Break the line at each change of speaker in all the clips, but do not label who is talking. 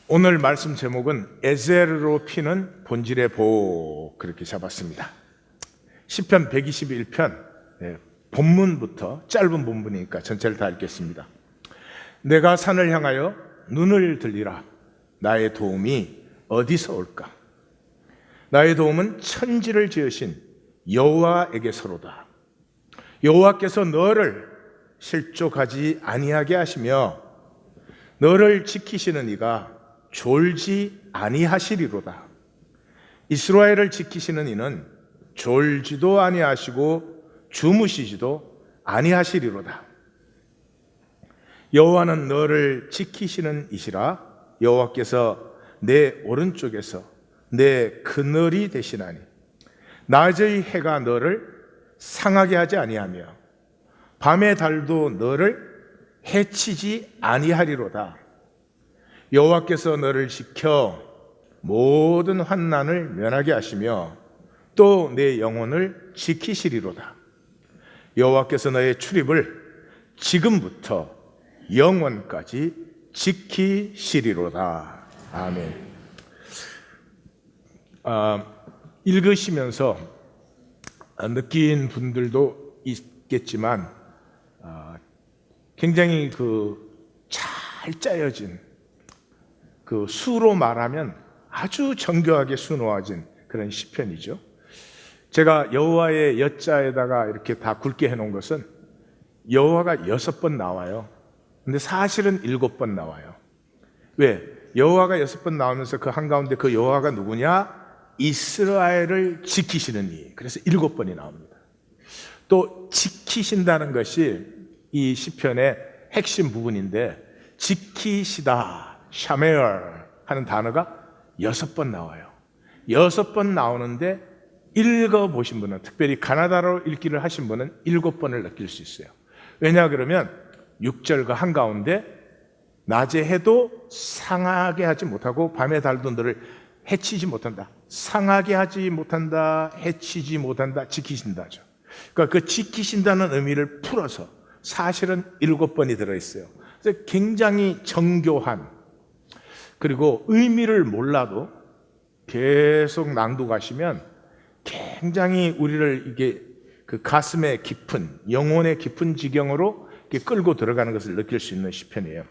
오늘 말씀 제목은 에셀로 피는 본질의 복, 그렇게 잡았습니다. 시편 121편 본문부터, 짧은 본문이니까 전체를 다 읽겠습니다. 내가 산을 향하여 눈을 들리라. 나의 도움이 어디서 올까? 나의 도움은 천지를 지으신 여호와에게서로다. 여호와께서 너를 실족하지 아니하게 하시며 너를 지키시는 이가 졸지 아니하시리로다. 이스라엘을 지키시는 이는 졸지도 아니하시고 주무시지도 아니하시리로다. 여호와는 너를 지키시는 이시라. 여호와께서 내 오른쪽에서 내 그늘이 되시나니 낮의 해가 너를 상하게 하지 아니하며 밤의 달도 너를 해치지 아니하리로다. 여호와께서 너를 지켜 모든 환난을 면하게 하시며 또 내 영혼을 지키시리로다. 여호와께서 너의 출입을 지금부터 영원까지 지키시리로다. 아멘. 읽으시면서 느낀 분들도 있겠지만 굉장히 잘 짜여진, 수로 말하면 아주 정교하게 수놓아진 그런 시편이죠. 제가 여호와의 여자에다가 이렇게 다 굵게 해놓은 것은 여호와가 6번 나와요. 근데 사실은 7번 나와요. 왜? 여호와가 6번 나오면서 그 한가운데 그 여호와가 누구냐? 이스라엘을 지키시는 이. 그래서 7번이 나옵니다. 또 지키신다는 것이 이 시편의 핵심 부분인데, 지키시다, 샤메얼 하는 단어가 6번 나와요. 6번 나오는데 읽어보신 분은, 특별히 가나다로 읽기를 하신 분은 7번을 느낄 수 있어요. 왜냐 그러면 6절과 한가운데 낮에 해도 상하게 하지 못하고 밤에 달도 너를 해치지 못한다. 상하게 하지 못한다, 해치지 못한다, 지키신다죠. 그러니까 그 지키신다는 의미를 풀어서 사실은 7번이 들어있어요. 그래서 굉장히 정교한, 그리고 의미를 몰라도 계속 낭독하시면 굉장히 우리를 이게 가슴의 깊은, 영혼의 깊은 지경으로 이렇게 끌고 들어가는 것을 느낄 수 있는 시편이에요.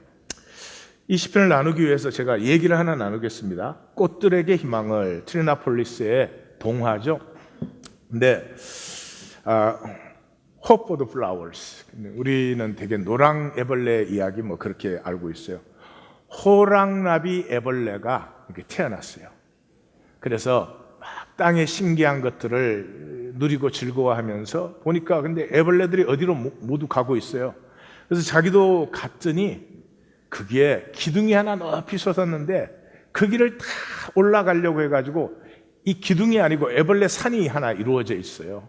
이 시편을 나누기 위해서 제가 얘기를 하나 나누겠습니다. 꽃들에게 희망을, 트리나폴리스의 동화죠. 근데 Hope for the Flowers, 우리는 되게 노랑 애벌레 이야기 그렇게 알고 있어요. 호랑나비 애벌레가 이렇게 태어났어요. 그래서 막 땅의 신기한 것들을 누리고 즐거워하면서 보니까 근데 애벌레들이 어디로 모두 가고 있어요. 그래서 자기도 갔더니 거기에 기둥이 하나 높이 솟았는데 그 길을 다 올라가려고 해가지고 이 기둥이 아니고 애벌레 산이 하나 이루어져 있어요.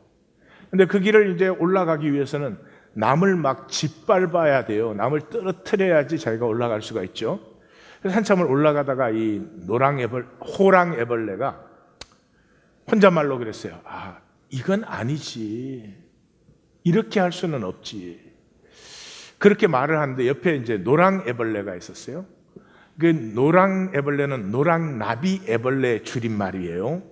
근데 그 길을 이제 올라가기 위해서는 남을 막 짓밟아야 돼요. 남을 떨어뜨려야지 자기가 올라갈 수가 있죠. 그래서 한참을 올라가다가 이 호랑 애벌레가 혼잣말로 그랬어요. 이건 아니지. 이렇게 할 수는 없지. 그렇게 말을 하는데 옆에 이제 노랑 애벌레가 있었어요. 그 노랑 애벌레는 노랑나비 애벌레 줄임말이에요.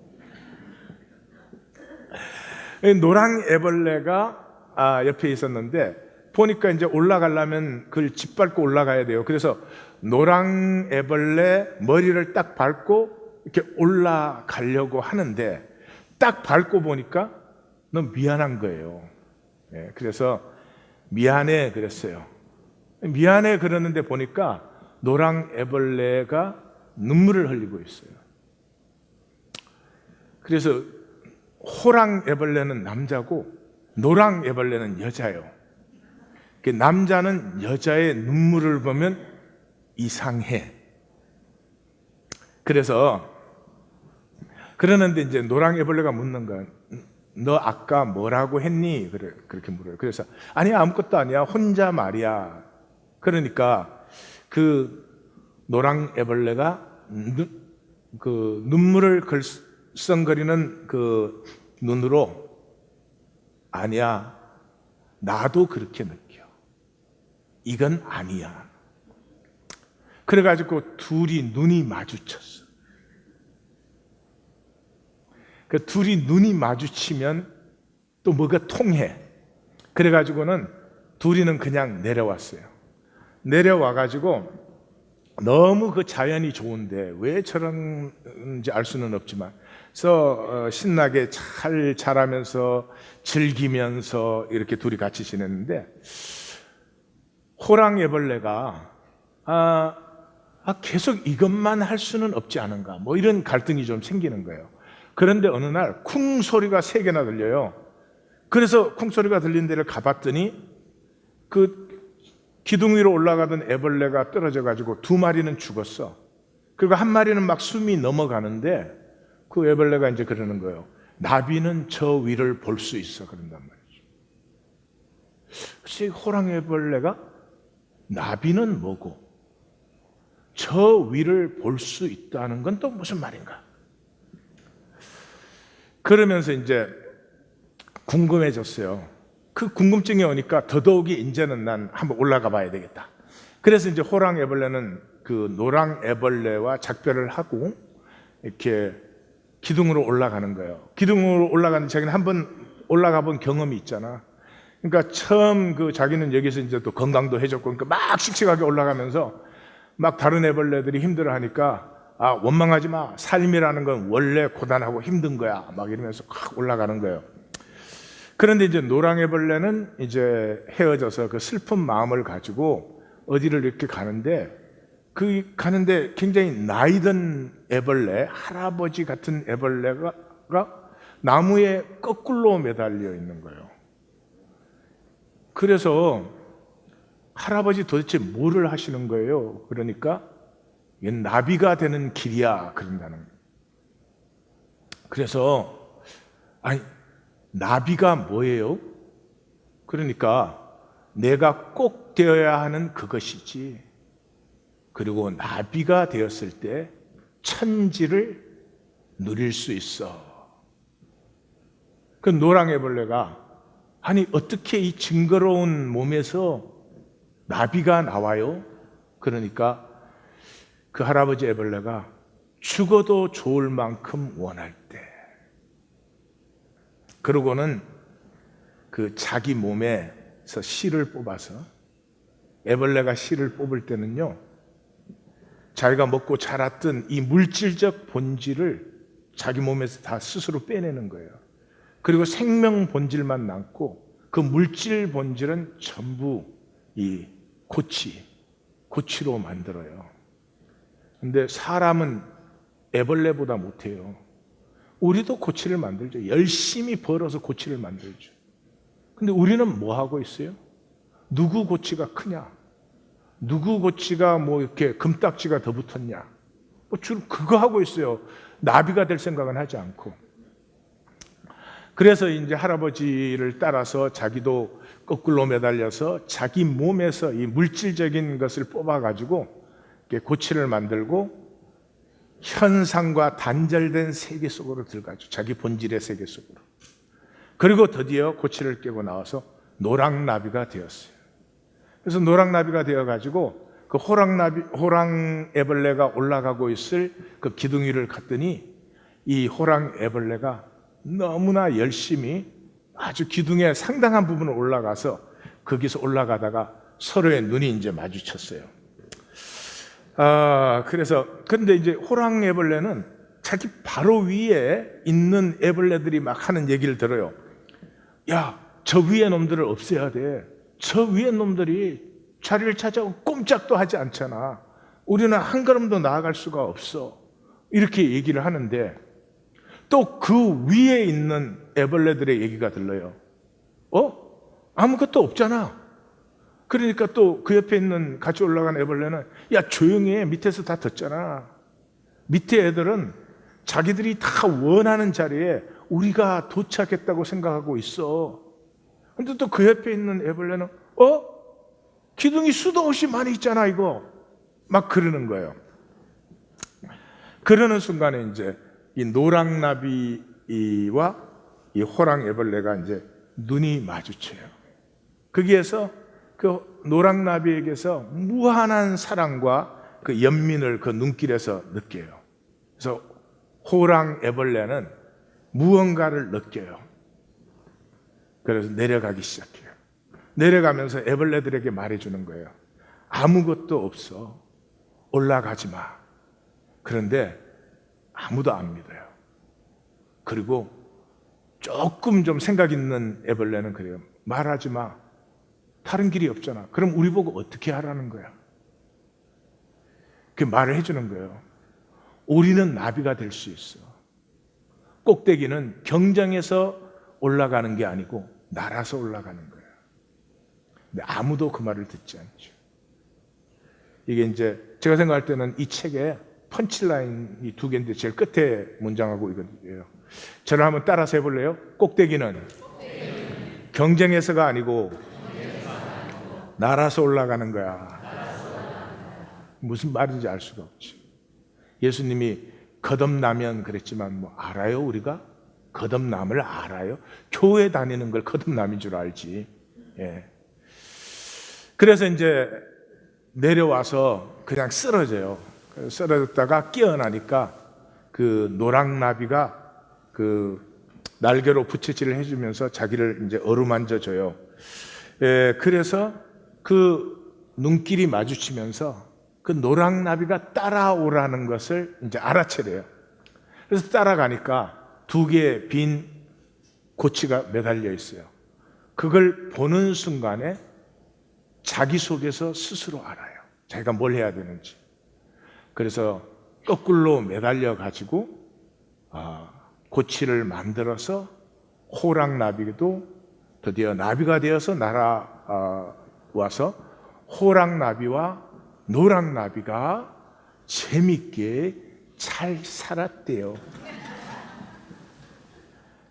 노랑 애벌레가 옆에 있었는데 보니까 이제 올라가려면 그걸 짓밟고 올라가야 돼요. 그래서 노랑 애벌레 머리를 딱 밟고 이렇게 올라가려고 하는데 딱 밟고 보니까 너무 미안한 거예요. 그래서 미안해 그랬어요. 미안해 그러는데 보니까 노랑 애벌레가 눈물을 흘리고 있어요. 그래서 호랑 애벌레는 남자고 노랑 애벌레는 여자예요. 남자는 여자의 눈물을 보면 이상해. 그래서 그러는데 이제 노랑 애벌레가 묻는 거야. 너 아까 뭐라고 했니? 그렇게 물어요. 그래서 아니야, 아무것도 아니야, 혼자 말이야. 그러니까 그 노랑 애벌레가 눈물을 글썽거리는 그 눈으로 아니야, 나도 그렇게 느껴. 이건 아니야. 그래가지고 둘이 눈이 마주쳤어. 그 둘이 눈이 마주치면 또 뭐가 통해. 그래가지고는 둘이는 그냥 내려왔어요. 내려와가지고 너무 그 자연이 좋은데 왜 저런지 알 수는 없지만 그래서 신나게 잘 자라면서 즐기면서 이렇게 둘이 같이 지냈는데 호랑이벌레가 계속 이것만 할 수는 없지 않은가 뭐 이런 갈등이 좀 생기는 거예요. 그런데 어느 날 쿵 소리가 3개나 들려요. 그래서 쿵 소리가 들린 데를 가봤더니 그 기둥 위로 올라가던 애벌레가 떨어져 가지고 2마리는 죽었어. 그리고 1마리는 막 숨이 넘어가는데 그 애벌레가 이제 그러는 거예요. 나비는 저 위를 볼 수 있어. 그런단 말이죠. 혹시 호랑이애벌레가 나비는 뭐고 저 위를 볼 수 있다는 건 또 무슨 말인가? 그러면서 이제 궁금해졌어요. 그 궁금증이 오니까 더더욱이 이제는 난 한번 올라가 봐야 되겠다. 그래서 이제 호랑이애벌레는 그 노랑애벌레와 작별을 하고 이렇게 기둥으로 올라가는 거예요. 기둥으로 올라가는 자기는 한번 올라가 본 경험이 있잖아. 그러니까 처음 그 자기는 여기서 이제 또 건강도 해줬고 그러니까 막 씩씩하게 올라가면서 막 다른 애벌레들이 힘들어하니까 원망하지 마. 삶이라는 건 원래 고단하고 힘든 거야. 막 이러면서 확 올라가는 거예요. 그런데 이제 노랑애벌레는 이제 헤어져서 그 슬픈 마음을 가지고 어디를 이렇게 가는데 가는데 굉장히 나이 든 애벌레, 할아버지 같은 애벌레가 나무에 거꾸로 매달려 있는 거예요. 그래서 할아버지 도대체 뭐를 하시는 거예요? 그러니까 이건 나비가 되는 길이야 그런다는 거예요. 그래서 나비가 뭐예요? 그러니까 내가 꼭 되어야 하는 그것이지. 그리고 나비가 되었을 때 천지를 누릴 수 있어. 그 노랑애벌레가 어떻게 이 징그러운 몸에서 나비가 나와요? 그러니까 그 할아버지 애벌레가 죽어도 좋을 만큼 원할 때 그러고는 그 자기 몸에서 씨를 뽑아서 애벌레가 씨를 뽑을 때는요 자기가 먹고 자랐던 이 물질적 본질을 자기 몸에서 다 스스로 빼내는 거예요. 그리고 생명 본질만 남고 그 물질 본질은 전부 이 고치로 만들어요. 근데 사람은 애벌레보다 못해요. 우리도 고치를 만들죠. 열심히 벌어서 고치를 만들죠. 근데 우리는 뭐 하고 있어요? 누구 고치가 크냐? 누구 고치가 뭐 이렇게 금딱지가 더 붙었냐? 주로 그거 하고 있어요. 나비가 될 생각은 하지 않고. 그래서 이제 할아버지를 따라서 자기도 거꾸로 매달려서 자기 몸에서 이 물질적인 것을 뽑아가지고 고치를 만들고 현상과 단절된 세계 속으로 들어가죠. 자기 본질의 세계 속으로. 그리고 드디어 고치를 깨고 나와서 노랑나비가 되었어요. 그래서 노랑나비가 되어가지고 그 호랑애벌레가 올라가고 있을 그 기둥 위를 갔더니 이 호랑애벌레가 너무나 열심히 아주 기둥의 상당한 부분을 올라가서 거기서 올라가다가 서로의 눈이 이제 마주쳤어요. 그런데 이제 호랑이애벌레는 자기 바로 위에 있는 애벌레들이 막 하는 얘기를 들어요. 야, 저 위에 놈들을 없애야 돼. 저 위에 놈들이 자리를 찾아오고 꼼짝도 하지 않잖아. 우리는 한 걸음도 나아갈 수가 없어. 이렇게 얘기를 하는데 또 그 위에 있는 애벌레들의 얘기가 들려요. 아무것도 없잖아. 그러니까 또 그 옆에 있는 같이 올라간 애벌레는 야 조용히 해. 밑에서 다 듣잖아. 밑에 애들은 자기들이 다 원하는 자리에 우리가 도착했다고 생각하고 있어. 근데 또 그 옆에 있는 애벌레는 기둥이 수도 없이 많이 있잖아 이거. 막 그러는 거예요. 그러는 순간에 이제 이 노랑나비와 이 호랑이애벌레가 이제 눈이 마주쳐요. 거기에서 그 노랑나비에게서 무한한 사랑과 그 연민을 그 눈길에서 느껴요. 그래서 호랑 애벌레는 무언가를 느껴요. 그래서 내려가기 시작해요. 내려가면서 애벌레들에게 말해주는 거예요. 아무것도 없어. 올라가지 마. 그런데 아무도 안 믿어요. 그리고 조금 좀 생각 있는 애벌레는 그래요. 말하지 마. 다른 길이 없잖아. 그럼 우리 보고 어떻게 하라는 거야? 그 말을 해주는 거예요. 우리는 나비가 될 수 있어. 꼭대기는 경쟁에서 올라가는 게 아니고 날아서 올라가는 거예요. 근데 아무도 그 말을 듣지 않죠. 이게 이제 제가 생각할 때는 이 책에 펀치라인이 두 개인데 제일 끝에 문장하고 이거예요. 저를 한번 따라서 해볼래요? 꼭대기는 경쟁에서가 아니고 날아서 올라가는 거야. 무슨 말인지 알 수가 없지. 예수님이 거듭나면 그랬지만 뭐 알아요 우리가? 거듭남을 알아요? 교회 다니는 걸 거듭남인 줄 알지. 예. 그래서 이제 내려와서 그냥 쓰러져요. 쓰러졌다가 깨어나니까 그 노랑나비가 그 날개로 부채질을 해주면서 자기를 이제 어루만져 줘요. 예, 그래서 그 눈길이 마주치면서 그 노랑나비가 따라오라는 것을 이제 알아채래요. 그래서 따라가니까 두 개의 빈 고치가 매달려 있어요. 그걸 보는 순간에 자기 속에서 스스로 알아요. 자기가 뭘 해야 되는지. 그래서 거꾸로 매달려 가지고 고치를 만들어서 호랑나비도 드디어 나비가 되어서 날아와서 호랑나비와 노랑나비가 재밌게 잘 살았대요.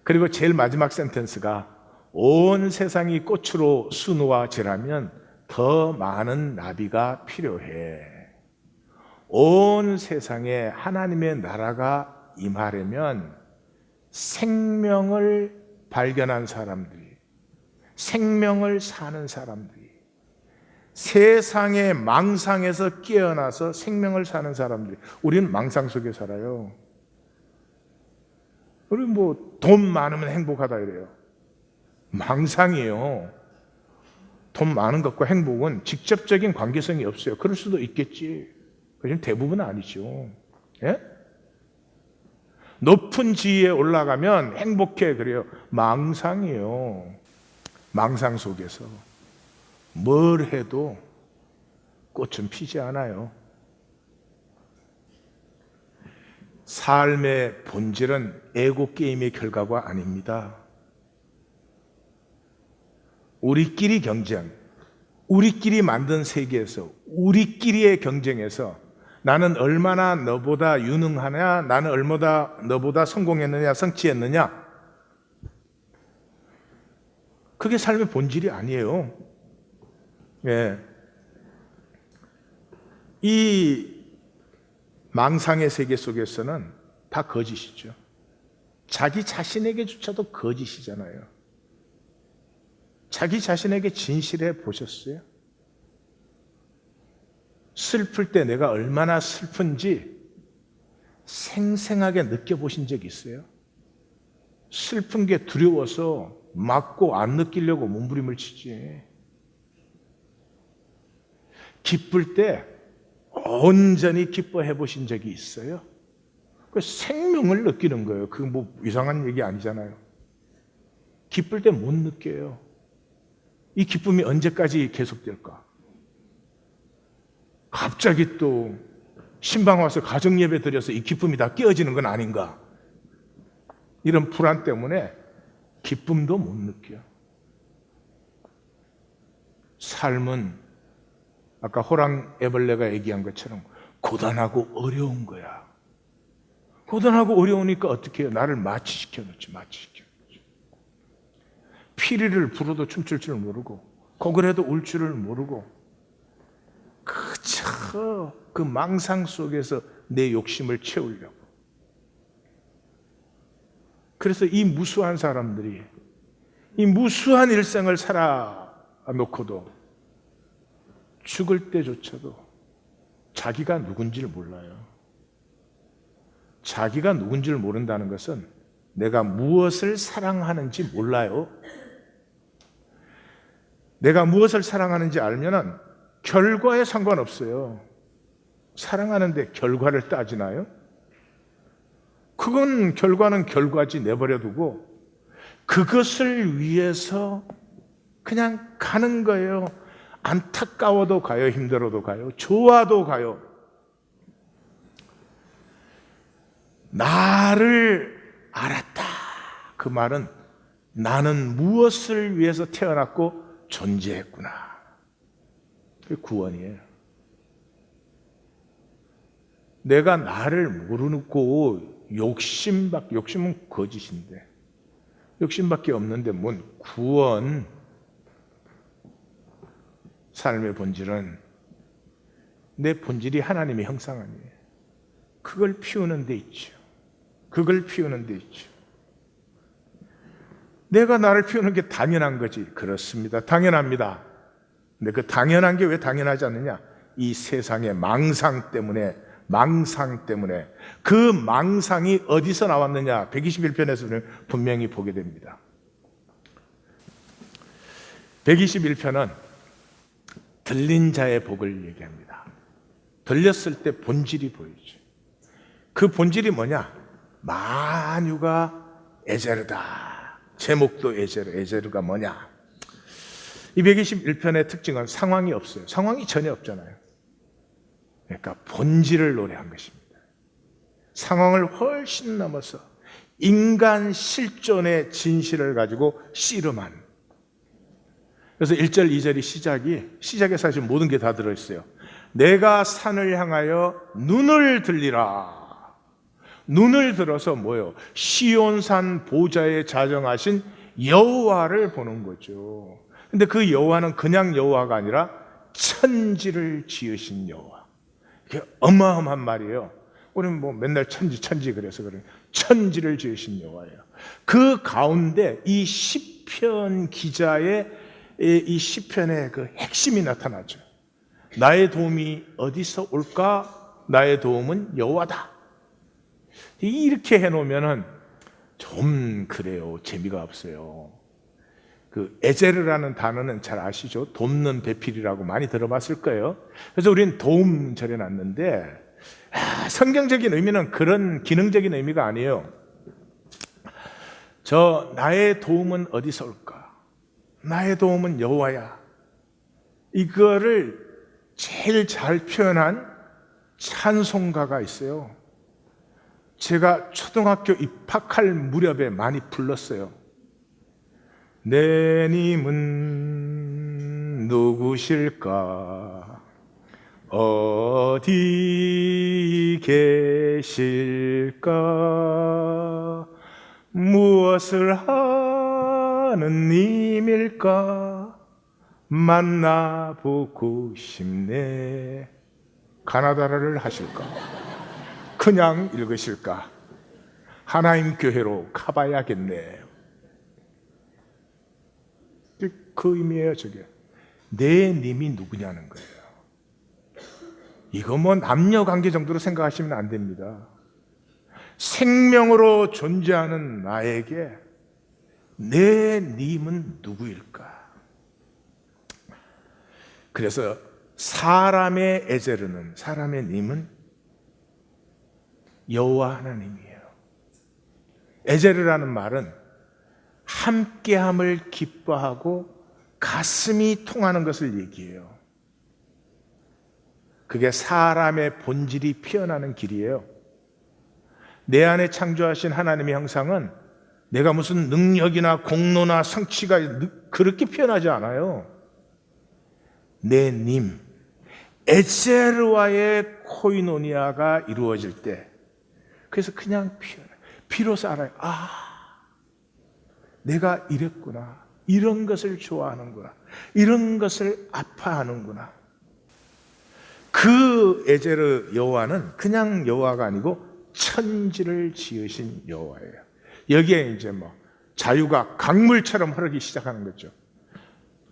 그리고 제일 마지막 센텐스가 온 세상이 꽃으로 수놓아지라면 더 많은 나비가 필요해. 온 세상에 하나님의 나라가 임하려면 생명을 발견한 사람들이, 생명을 사는 사람들이, 세상의 망상에서 깨어나서 생명을 사는 사람들이, 우리는 망상 속에 살아요. 우리 뭐 돈 많으면 행복하다 이래요. 망상이에요. 돈 많은 것과 행복은 직접적인 관계성이 없어요. 그럴 수도 있겠지. 그지만 대부분은 아니죠. 예? 높은 지위에 올라가면 행복해 그래요. 망상이에요. 망상 속에서 뭘 해도 꽃은 피지 않아요. 삶의 본질은 에고 게임의 결과가 아닙니다. 우리끼리 경쟁, 우리끼리 만든 세계에서 우리끼리의 경쟁에서 나는 얼마나 너보다 유능하냐, 나는 얼마나 너보다 성공했느냐, 성취했느냐, 그게 삶의 본질이 아니에요. 예. 이 망상의 세계 속에서는 다 거짓이죠. 자기 자신에게조차도 거짓이잖아요. 자기 자신에게 진실해 보셨어요? 슬플 때 내가 얼마나 슬픈지 생생하게 느껴보신 적 있어요? 슬픈 게 두려워서 막고 안 느끼려고 몸부림을 치지. 기쁠 때 온전히 기뻐해 보신 적이 있어요? 그 생명을 느끼는 거예요. 그 뭐 이상한 얘기 아니잖아요. 기쁠 때 못 느껴요. 이 기쁨이 언제까지 계속될까? 갑자기 또 신방 와서 가정 예배 드려서 이 기쁨이 다 깨어지는 건 아닌가? 이런 불안 때문에 기쁨도 못 느껴. 삶은 아까 호랑 애벌레가 얘기한 것처럼 고단하고 어려운 거야. 고단하고 어려우니까 어떻게 해요? 나를 마취시켜 놓지, 마취시켜 놓지. 피리를 불어도 춤출 줄 모르고 곡을 해도 울 줄을 모르고 그저 그 망상 속에서 내 욕심을 채우려고. 그래서 이 무수한 사람들이 이 무수한 일생을 살아놓고도 죽을 때조차도 자기가 누군지를 몰라요. 자기가 누군지를 모른다는 것은 내가 무엇을 사랑하는지 몰라요. 내가 무엇을 사랑하는지 알면은 결과에 상관없어요. 사랑하는데 결과를 따지나요? 그건 결과는 결과지 내버려 두고 그것을 위해서 그냥 가는 거예요. 안타까워도 가요, 힘들어도 가요, 좋아도 가요. 나를 알았다. 그 말은 나는 무엇을 위해서 태어났고 존재했구나. 그게 구원이에요. 내가 나를 모르고 욕심은 거짓인데, 욕심밖에 없는데 뭔 구원. 삶의 본질은 내 본질이 하나님의 형상 아니에요. 그걸 피우는 데 있죠. 그걸 피우는 데 있죠. 내가 나를 피우는 게 당연한 거지. 그렇습니다. 당연합니다. 근데 그 당연한 게 왜 당연하지 않느냐? 이 세상의 망상 때문에 그 망상이 어디서 나왔느냐? 121편에서는 분명히 보게 됩니다. 121편은 들린 자의 복을 얘기합니다. 들렸을 때 본질이 보이죠. 그 본질이 뭐냐? 만유가 에제르다. 제목도 에제르가 뭐냐? 이 121편의 특징은 상황이 없어요. 상황이 전혀 없잖아요. 그러니까 본질을 노래한 것입니다. 상황을 훨씬 넘어서 인간 실존의 진실을 가지고 씨름한. 그래서 1절, 2절이 시작에 사실 모든 게 다 들어있어요. 내가 산을 향하여 눈을 들리라. 눈을 들어서 뭐요? 시온산 보좌에 자정하신 여호와를 보는 거죠. 근데 그 여호와는 그냥 여호와가 아니라 천지를 지으신 여호와. 이게 어마어마한 말이에요. 우리는 뭐 맨날 천지 그래서 그래요. 천지를 지으신 여호와예요. 그 가운데 이 시편 기자의 이 시편의 그 핵심이 나타나죠. 나의 도움이 어디서 올까? 나의 도움은 여호와다. 이렇게 해놓으면은 좀 그래요. 재미가 없어요. 그 에제르라는 단어는 잘 아시죠? 돕는 배필이라고 많이 들어봤을 거예요. 그래서 우리는 도움 절여놨는데 성경적인 의미는 그런 기능적인 의미가 아니에요. 나의 도움은 어디서 올까? 나의 도움은 여호와야. 이거를 제일 잘 표현한 찬송가가 있어요. 제가 초등학교 입학할 무렵에 많이 불렀어요. 내 님은 누구실까? 어디 계실까? 무엇을 하는 님일까? 만나보고 싶네. 가나다라를 하실까? 그냥 읽으실까? 하나님 교회로 가봐야겠네. 그 의미예요. 저게 내 님이 누구냐는 거예요. 이거 뭐 남녀 관계 정도로 생각하시면 안 됩니다. 생명으로 존재하는 나에게 내 님은 누구일까? 그래서 사람의 에제르는, 사람의 님은 여호와 하나님이에요. 에제르라는 말은 함께함을 기뻐하고 가슴이 통하는 것을 얘기해요. 그게 사람의 본질이 피어나는 길이에요. 내 안에 창조하신 하나님의 형상은 내가 무슨 능력이나 공로나 성취가 그렇게 피어나지 않아요. 내 님, 에제르와의 코이노니아가 이루어질 때, 그래서 그냥 비로소 알아요. 내가 이랬구나. 이런 것을 좋아하는구나. 이런 것을 아파하는구나. 그 에제르 여호와는 그냥 여호와가 아니고 천지를 지으신 여호와예요. 여기에 이제 뭐 자유가 강물처럼 흐르기 시작하는 거죠.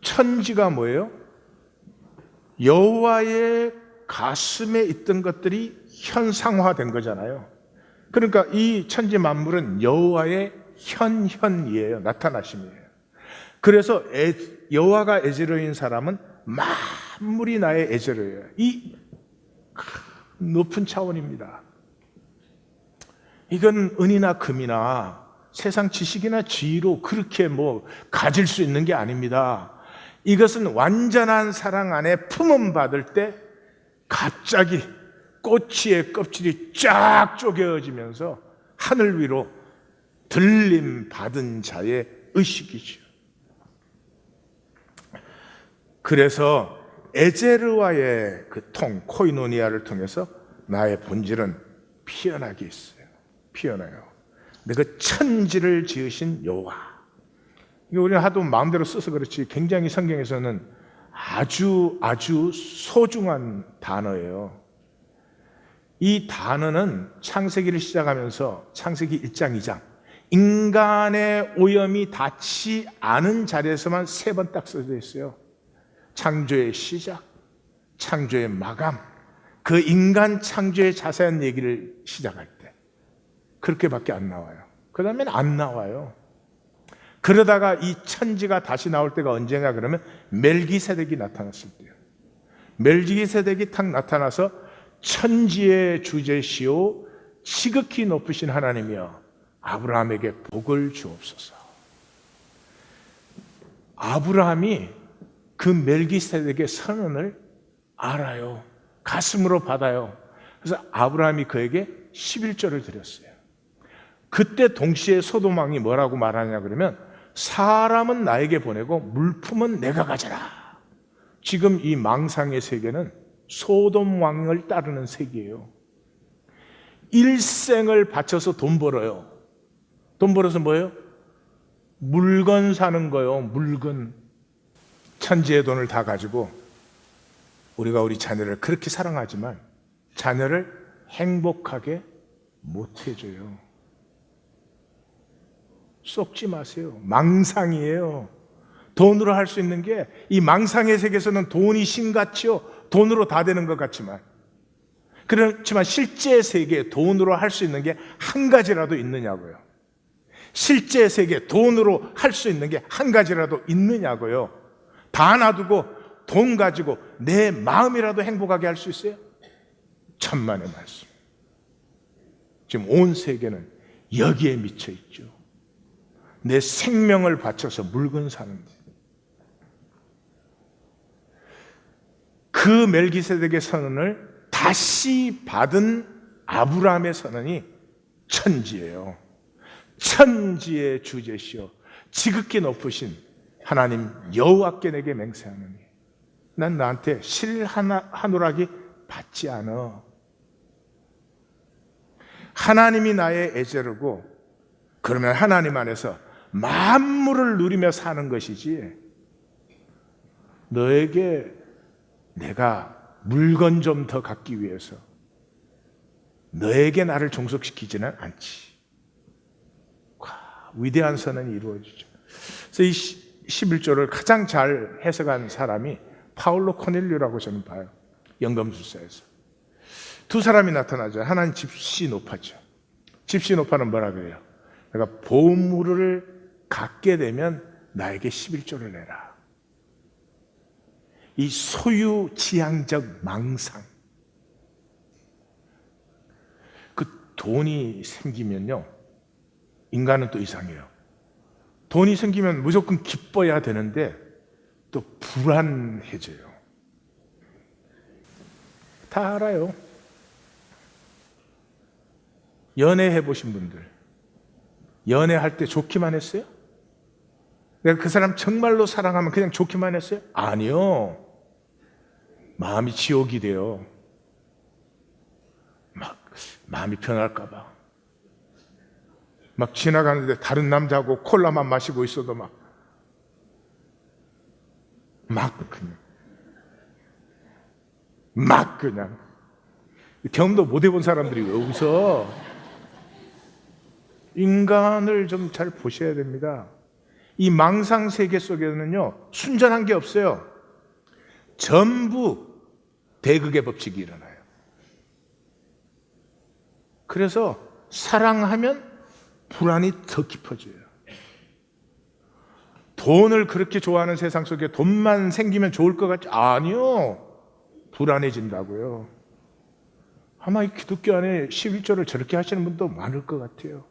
천지가 뭐예요? 여호와의 가슴에 있던 것들이 현상화된 거잖아요. 그러니까 이 천지 만물은 여호와의 현현이에요. 나타나심이에요. 그래서 여호와가 에제로인 사람은 만물이 나의 에제로예요. 이 높은 차원입니다. 이건 은이나 금이나 세상 지식이나 지위로 그렇게 가질 수 있는 게 아닙니다. 이것은 완전한 사랑 안에 품음 받을 때 갑자기 꼬치의 껍질이 쫙 쪼개어지면서 하늘 위로 들림 받은 자의 의식이죠. 그래서 에제르와의 그 코이노니아를 통해서 나의 본질은 피어나게 있어요. 피어나요. 근데 그 천지를 지으신 여호와, 이거 우리는 하도 마음대로 써서 그렇지 굉장히 성경에서는 아주 소중한 단어예요. 이 단어는 창세기를 시작하면서 창세기 1장, 2장 인간의 오염이 닿지 않은 자리에서만 3번 딱 써져 있어요. 창조의 시작, 창조의 마감, 그 인간 창조의 자세한 얘기를 시작할 때 그렇게밖에 안 나와요. 그 다음에는 안 나와요. 그러다가 이 천지가 다시 나올 때가 언제냐 그러면 멜기세덱이 나타났을 때요. 멜기세덱이 탁 나타나서 천지의 주제시오 지극히 높으신 하나님이여 아브라함에게 복을 주옵소서. 아브라함이 그 멜기세덱의 선언을 알아요. 가슴으로 받아요. 그래서 아브라함이 그에게 11조를 드렸어요. 그때 동시에 소돔 왕이 뭐라고 말하냐 그러면 사람은 나에게 보내고 물품은 내가 가져라. 지금 이 망상의 세계는 소돔 왕을 따르는 세계예요. 일생을 바쳐서 돈 벌어요. 돈 벌어서 뭐예요? 물건 사는 거예요. 물건. 천지의 돈을 다 가지고 우리가 우리 자녀를 그렇게 사랑하지만 자녀를 행복하게 못 해줘요. 속지 마세요. 망상이에요. 돈으로 할 수 있는 게 이 망상의 세계에서는 돈이 신같이요. 돈으로 다 되는 것 같지만 그렇지만 실제 세계에 돈으로 할 수 있는 게 한 가지라도 있느냐고요. 실제 세계에 돈으로 할 수 있는 게 한 가지라도 있느냐고요. 다 놔두고 돈 가지고 내 마음이라도 행복하게 할 수 있어요? 천만의 말씀. 지금 온 세계는 여기에 미쳐 있죠. 내 생명을 바쳐서 물건 사는데 그 멜기세덱의 선언을 다시 받은 아브라함의 선언이 천지예요. 천지의 주제시요 지극히 높으신 하나님 여호와께 내게 맹세하노니 난 나한테 실 한 오락이 받지 않아. 하나님이 나의 에제르고 그러면 하나님 안에서 만물을 누리며 사는 것이지 너에게 내가 물건 좀 더 갖기 위해서 너에게 나를 종속시키지는 않지. 위대한 선언이 이루어지죠. 그래서 이 11조를 가장 잘 해석한 사람이 파울로 코넬류라고 저는 봐요. 연금술사에서. 두 사람이 나타나죠. 하나는 집시노파죠. 집시노파는 뭐라 그래요? 내가 보물을 갖게 되면 나에게 11조를 내라. 이 소유지향적 망상. 그 돈이 생기면요. 인간은 또 이상해요. 돈이 생기면 무조건 기뻐야 되는데 또 불안해져요. 다 알아요. 연애해 보신 분들. 연애할 때 좋기만 했어요? 내가 그 사람 정말로 사랑하면 그냥 좋기만 했어요? 아니요. 마음이 지옥이 돼요. 마음이 변할까 봐. 막 지나가는데 다른 남자하고 콜라만 마시고 있어도 그냥 경험도 못 해본 사람들이 왜 웃어? 인간을 좀 잘 보셔야 됩니다. 이 망상 세계 속에는요 순전한 게 없어요. 전부 대극의 법칙이 일어나요. 그래서 사랑하면 불안이 더 깊어져요. 돈을 그렇게 좋아하는 세상 속에 돈만 생기면 좋을 것 같지? 아니요. 불안해진다고요. 아마 이 기독교 안에 11조를 저렇게 하시는 분도 많을 것 같아요.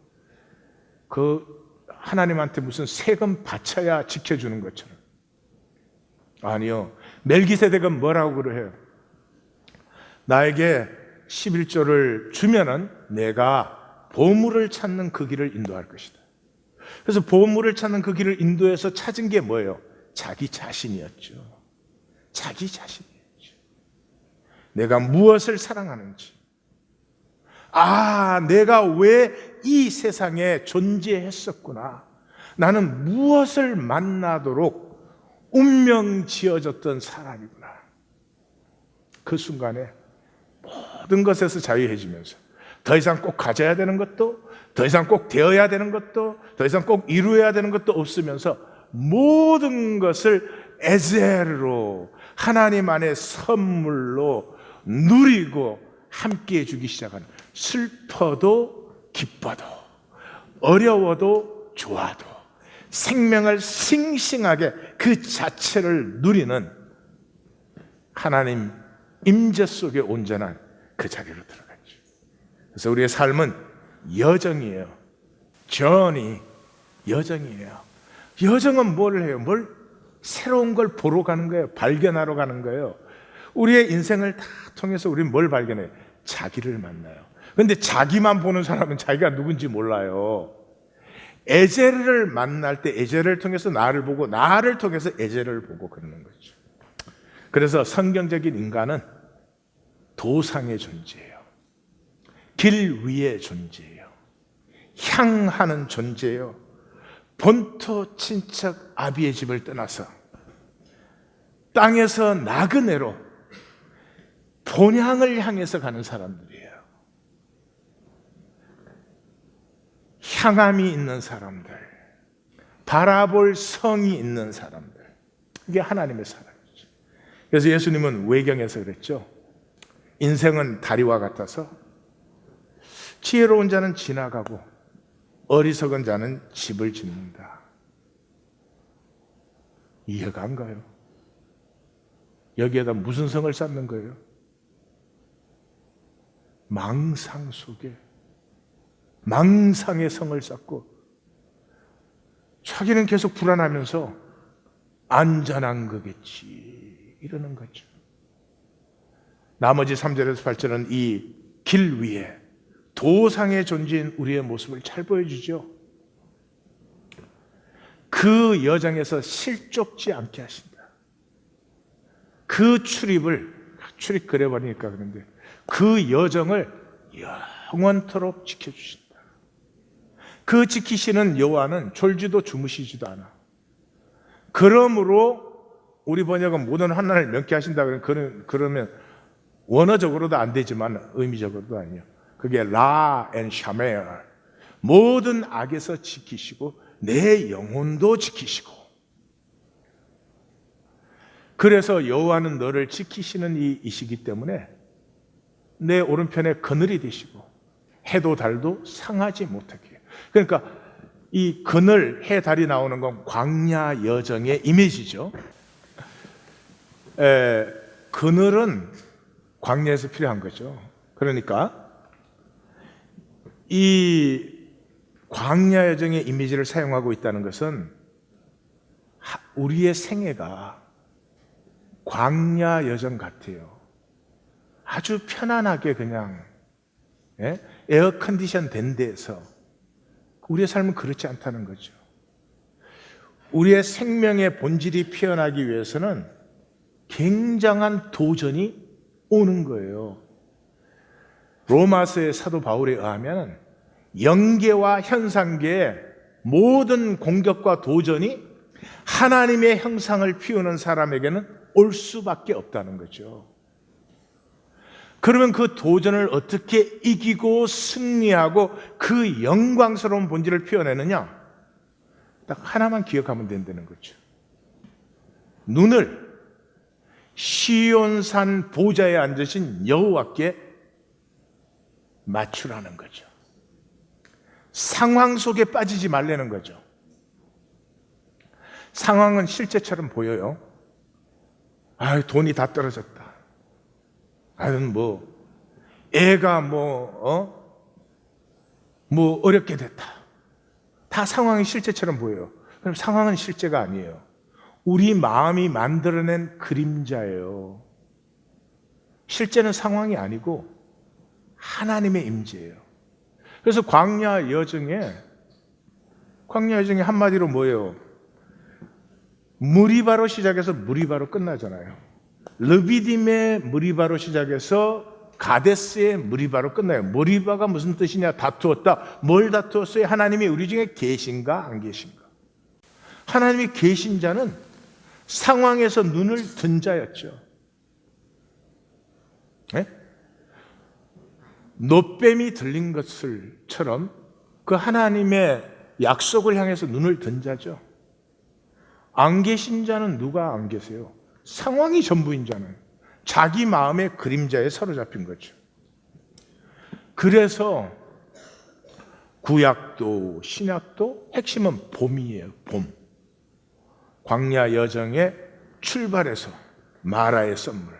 그 하나님한테 무슨 세금 바쳐야 지켜주는 것처럼. 아니요. 멜기세덱은 뭐라고 그래요? 나에게 11조를 주면은 내가 보물을 찾는 그 길을 인도할 것이다. 그래서 보물을 찾는 그 길을 인도해서 찾은 게 뭐예요? 자기 자신이었죠. 자기 자신이었죠. 내가 무엇을 사랑하는지. 아, 내가 왜 이 세상에 존재했었구나. 나는 무엇을 만나도록 운명 지어졌던 사람이구나. 그 순간에 모든 것에서 자유해지면서 더 이상 꼭 가져야 되는 것도, 더 이상 꼭 되어야 되는 것도, 더 이상 꼭 이루어야 되는 것도 없으면서 모든 것을 에젤로 하나님 안의 선물로 누리고 함께 해주기 시작하는, 슬퍼도 기뻐도 어려워도 좋아도 생명을 싱싱하게 그 자체를 누리는 하나님 임재 속에 온전한 그 자리로 들어가죠. 그래서 우리의 삶은 여정이에요. journey, 여정이에요. 여정은 뭘 해요? 뭘 새로운 걸 보러 가는 거예요. 발견하러 가는 거예요. 우리의 인생을 다 통해서 우리는 뭘 발견해요? 자기를 만나요. 그런데 자기만 보는 사람은 자기가 누군지 몰라요. 에젤을 만날 때 에젤을 통해서 나를 보고, 나를 통해서 에젤을 보고 그러는 거죠. 그래서 성경적인 인간은 도상의 존재예요. 길 위의 존재예요. 향하는 존재예요. 본토 친척 아비의 집을 떠나서 땅에서 나그네로 본향을 향해서 가는 사람들이에요. 향함이 있는 사람들, 바라볼 성이 있는 사람들, 이게 하나님의 사랑이죠. 그래서 예수님은 외경에서 그랬죠. 인생은 다리와 같아서 지혜로운 자는 지나가고 어리석은 자는 집을 짓는다. 이해가 안 가요. 여기에다 무슨 성을 쌓는 거예요? 망상 속에 망상의 성을 쌓고 자기는 계속 불안하면서 안전한 거겠지 이러는 거죠. 나머지 3절에서 8절은 이 길 위에 도상의 존재인 우리의 모습을 잘 보여주죠. 그 여정에서 실족지 않게 하신다. 그 출입 그래버리니까 그런데 그 여정을 영원토록 지켜주신다. 그 지키시는 여호와는 졸지도 주무시지도 않아. 그러므로 우리 번역은 모든 환난을 면케하신다 그러면 원어적으로도 안 되지만 의미적으로도 아니에요. 그게 라 앤 샤멜, 모든 악에서 지키시고 내 영혼도 지키시고. 그래서 여호와는 너를 지키시는 이시기 때문에 내 오른편에 그늘이 되시고 해도 달도 상하지 못하게 해요. 그러니까 이 그늘, 해, 달이 나오는 건 광야 여정의 이미지죠. 그늘은 광야에서 필요한 거죠. 그러니까 이 광야 여정의 이미지를 사용하고 있다는 것은 우리의 생애가 광야 여정 같아요. 아주 편안하게 그냥 에어컨디션 된 데에서 우리의 삶은 그렇지 않다는 거죠. 우리의 생명의 본질이 피어나기 위해서는 굉장한 도전이 오는 거예요. 로마서의 사도 바울에 의하면 영계와 현상계의 모든 공격과 도전이 하나님의 형상을 피우는 사람에게는 올 수밖에 없다는 거죠. 그러면 그 도전을 어떻게 이기고 승리하고 그 영광스러운 본질을 피워내느냐? 딱 하나만 기억하면 된다는 거죠. 눈을 시온산 보좌에 앉으신 여호와께 맞추라는 거죠. 상황 속에 빠지지 말라는 거죠. 상황은 실제처럼 보여요. 아, 돈이 다 떨어졌다. 아유, 애가 어렵게 됐다. 다 상황이 실제처럼 보여요. 그럼 상황은 실제가 아니에요. 우리 마음이 만들어낸 그림자예요. 실제는 상황이 아니고 하나님의 임재예요. 그래서 광야 여정에 한마디로 뭐예요? 무리바로 시작해서 무리바로 끝나잖아요. 르비딤의 무리바로 시작해서 가데스의 무리바로 끝나요. 무리바가 무슨 뜻이냐? 다투었다. 뭘 다투었어요? 하나님이 우리 중에 계신가 안 계신가? 하나님이 계신 자는 상황에서 눈을 든 자였죠. 네? 노뱀이 들린 것을처럼 그 하나님의 약속을 향해서 눈을 든 자죠. 안 계신 자는 누가 안 계세요? 상황이 전부인 자는 자기 마음의 그림자에 사로잡힌 거죠. 그래서 구약도 신약도 핵심은 봄이에요. 봄. 광야 여정에 출발해서 마라의 썰물,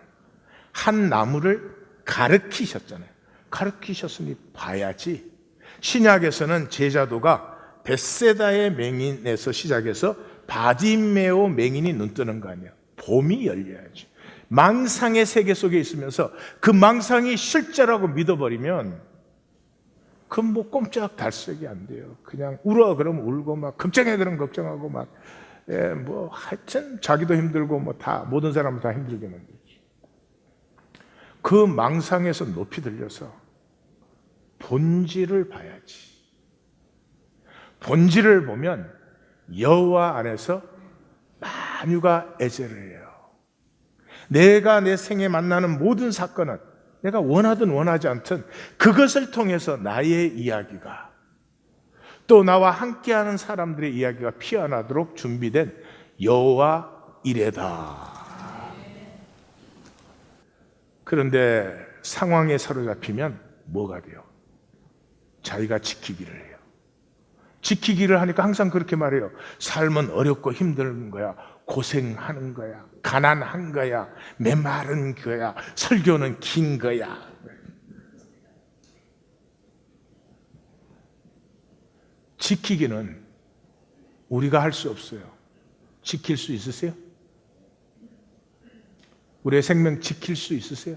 한 나무를 가르치셨잖아요. 가르치셨으니 봐야지. 신약에서는 제자도가 벳세다의 맹인에서 시작해서 바디메오 맹인이 눈 뜨는 거 아니야. 봄이 열려야지. 망상의 세계 속에 있으면서 그 망상이 실제라고 믿어버리면 그건 꼼짝 달싹이 안 돼요. 그냥 울어 그러면 울고 막 걱정해 그러면 걱정하고 막 하여튼 자기도 힘들고 다 모든 사람은 다 힘들게 만들지. 그 망상에서 높이 들려서 본질을 봐야지. 본질을 보면 여호와 안에서 만유가 애제를 해요. 내가 내 생에 만나는 모든 사건은 내가 원하든 원하지 않든 그것을 통해서 나의 이야기가 또 나와 함께하는 사람들의 이야기가 피어나도록 준비된 여호와 이레다. 그런데 상황에 사로잡히면 뭐가 돼요? 자기가 지키기를 해요. 지키기를 하니까 항상 그렇게 말해요. 삶은 어렵고 힘든 거야. 고생하는 거야. 가난한 거야. 메마른 거야. 설교는 긴 거야. 지키기는 우리가 할 수 없어요. 지킬 수 있으세요? 우리의 생명 지킬 수 있으세요?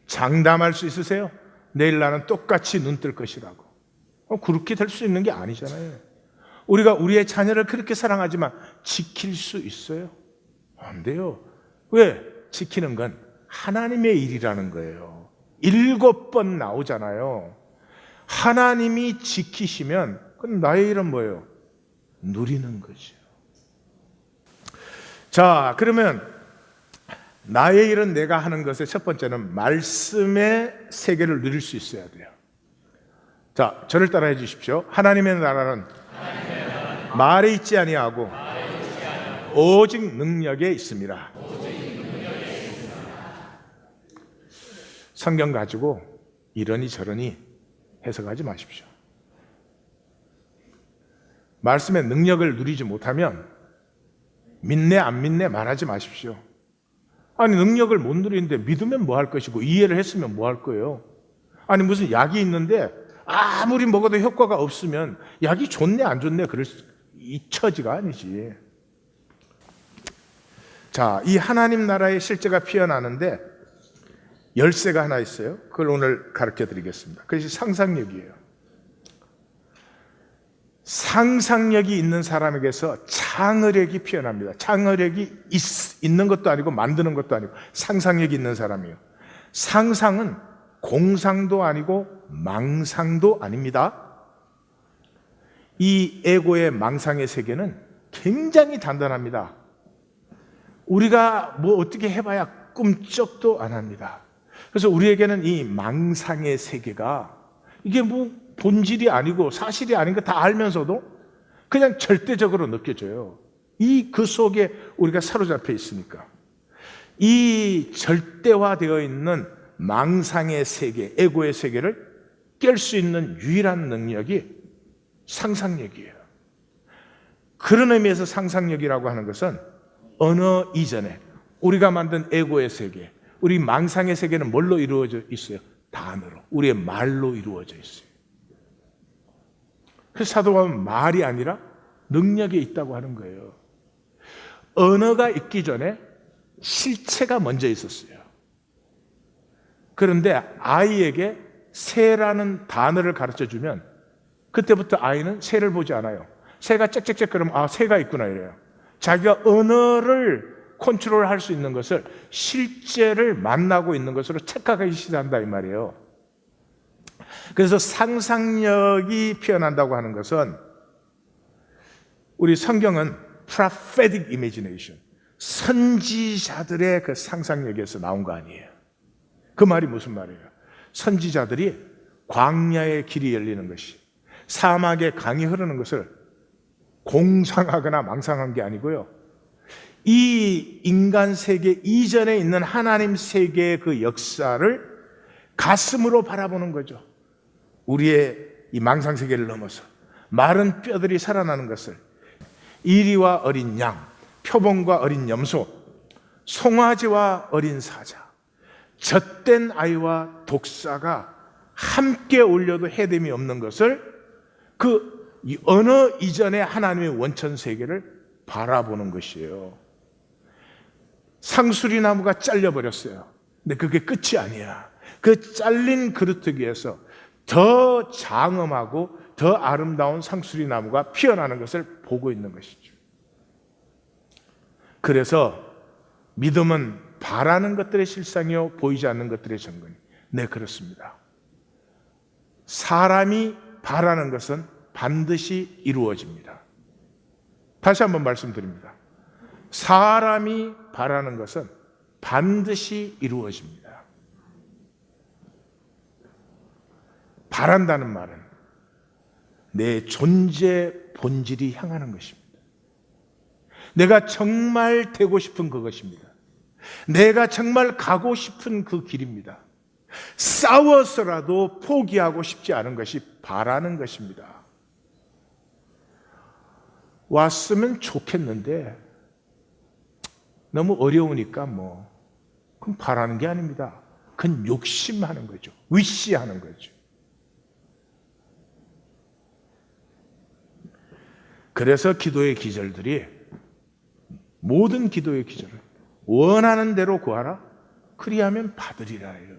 장담할 수 있으세요? 내일 나는 똑같이 눈 뜰 것이라고. 그렇게 될 수 있는 게 아니잖아요. 우리가 우리의 자녀를 그렇게 사랑하지만 지킬 수 있어요? 안 돼요. 왜? 지키는 건 하나님의 일이라는 거예요. 7번 나오잖아요. 하나님이 지키시면 그럼 나의 일은 뭐예요? 누리는 거죠. 자, 그러면 나의 일은 내가 하는 것의 첫 번째는 말씀의 세계를 누릴 수 있어야 돼요. 자, 저를 따라해 주십시오. 하나님의 나라는 말에 있지 아니하고 오직 능력에 있습니다. 성경 가지고 이러니 저러니 해석하지 마십시오. 말씀의 능력을 누리지 못하면 믿네 안 믿네 말하지 마십시오. 아니 능력을 못 누리는데 믿으면 뭐 할 것이고 이해를 했으면 뭐 할 거예요? 아니 무슨 약이 있는데 아무리 먹어도 효과가 없으면 약이 좋네 안 좋네 그럴 이 처지가 아니지. 자, 이 하나님 나라의 실제가 피어나는데 열쇠가 하나 있어요. 그걸 오늘 가르쳐 드리겠습니다. 그것이 상상력이에요. 상상력이 있는 사람에게서 창의력이 피어납니다. 창의력이 있는 것도 아니고 만드는 것도 아니고 상상력이 있는 사람이에요. 상상은 공상도 아니고 망상도 아닙니다. 이 에고의 망상의 세계는 굉장히 단단합니다. 우리가 뭐 어떻게 해봐야 꿈쩍도 안 합니다. 그래서 우리에게는 이 망상의 세계가 이게 뭐 본질이 아니고 사실이 아닌 거 다 알면서도 그냥 절대적으로 느껴져요. 그 속에 우리가 사로잡혀 있으니까. 이 절대화되어 있는 망상의 세계, 에고의 세계를 깰 수 있는 유일한 능력이 상상력이에요. 그런 의미에서 상상력이라고 하는 것은 언어 이전에 우리가 만든 에고의 세계, 우리 망상의 세계는 뭘로 이루어져 있어요? 단어로, 우리의 말로 이루어져 있어요. 그래서 사도 바울은 말이 아니라 능력이 있다고 하는 거예요. 언어가 있기 전에 실체가 먼저 있었어요. 그런데 아이에게 새라는 단어를 가르쳐주면 그때부터 아이는 새를 보지 않아요. 새가 짹짹짹 그러면 아, 새가 있구나 이래요. 자기가 언어를 컨트롤할 수 있는 것을 실제를 만나고 있는 것으로 착각하기 시작한다 이 말이에요. 그래서 상상력이 피어난다고 하는 것은 우리 성경은 prophetic imagination, 선지자들의 그 상상력에서 나온 거 아니에요. 그 말이 무슨 말이에요? 선지자들이 광야의 길이 열리는 것이, 사막에 강이 흐르는 것을 공상하거나 망상한 게 아니고요. 이 인간 세계 이전에 있는 하나님 세계의 그 역사를 가슴으로 바라보는 거죠. 우리의 이 망상 세계를 넘어서 마른 뼈들이 살아나는 것을, 이리와 어린 양, 표범과 어린 염소, 송아지와 어린 사자, 젖된 아이와 독사가 함께 올려도 해됨이 없는 것을 그 언어 이전의 하나님의 원천 세계를 바라보는 것이에요. 상수리 나무가 잘려버렸어요. 근데 그게 끝이 아니야. 그 잘린 그루터기에서 더 장엄하고 더 아름다운 상수리 나무가 피어나는 것을 보고 있는 것이죠. 그래서 믿음은 바라는 것들의 실상이요 보이지 않는 것들의 증거니. 네, 그렇습니다. 사람이 바라는 것은 반드시 이루어집니다. 다시 한번 말씀드립니다. 사람이 바라는 것은 반드시 이루어집니다. 바란다는 말은 내 존재 본질이 향하는 것입니다. 내가 정말 되고 싶은 그것입니다. 내가 정말 가고 싶은 그 길입니다. 싸워서라도 포기하고 싶지 않은 것이 바라는 것입니다. 왔으면 좋겠는데 너무 어려우니까 그럼 바라는 게 아닙니다. 그건 욕심하는 거죠. 위시하는 거죠. 그래서 기도의 기절들이, 모든 기도의 기절을 원하는 대로 구하라, 그리하면 받으리라 해요.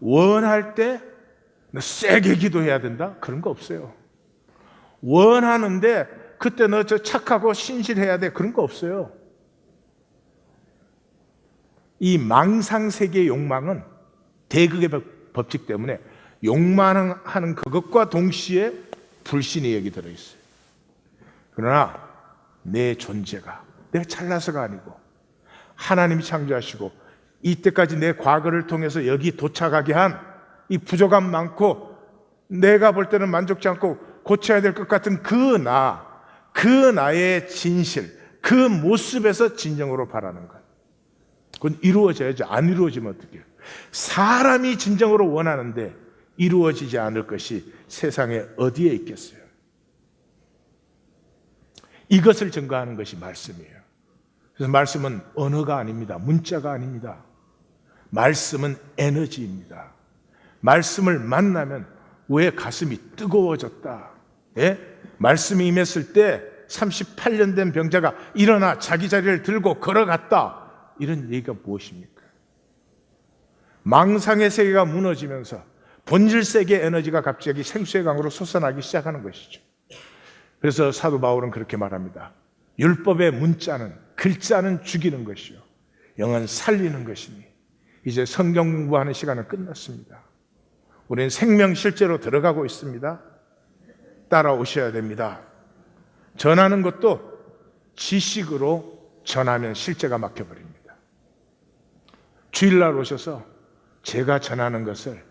원할 때 세게 기도해야 된다? 그런 거 없어요. 원하는데 그때 너 저 착하고 신실해야 돼? 그런 거 없어요. 이 망상세계의 욕망은 대극의 법칙 때문에 욕망하는 그것과 동시에 불신의 얘기 들어있어요. 그러나 내 존재가 내가 잘나서가 아니고 하나님이 창조하시고 이때까지 내 과거를 통해서 여기 도착하게 한 이 부족함 많고 내가 볼 때는 만족지 않고 고쳐야 될 것 같은 그 나의 진실, 그 모습에서 진정으로 바라는 것. 그건 이루어져야죠. 안 이루어지면 어떡해요? 사람이 진정으로 원하는데 이루어지지 않을 것이 세상에 어디에 있겠어요? 이것을 증거하는 것이 말씀이에요. 그래서 말씀은 언어가 아닙니다. 문자가 아닙니다. 말씀은 에너지입니다. 말씀을 만나면 왜 가슴이 뜨거워졌다? 예? 말씀이 임했을 때 38년 된 병자가 일어나 자기 자리를 들고 걸어갔다. 이런 얘기가 무엇입니까? 망상의 세계가 무너지면서 본질 세계의 에너지가 갑자기 생수의 강으로 솟아나기 시작하는 것이죠. 그래서 사도 바울은 그렇게 말합니다. 율법의 문자는, 글자는 죽이는 것이요 영은 살리는 것이니. 이제 성경 공부하는 시간은 끝났습니다. 우리는 생명 실제로 들어가고 있습니다. 따라오셔야 됩니다. 전하는 것도 지식으로 전하면 실제가 막혀버립니다. 주일날 오셔서 제가 전하는 것을,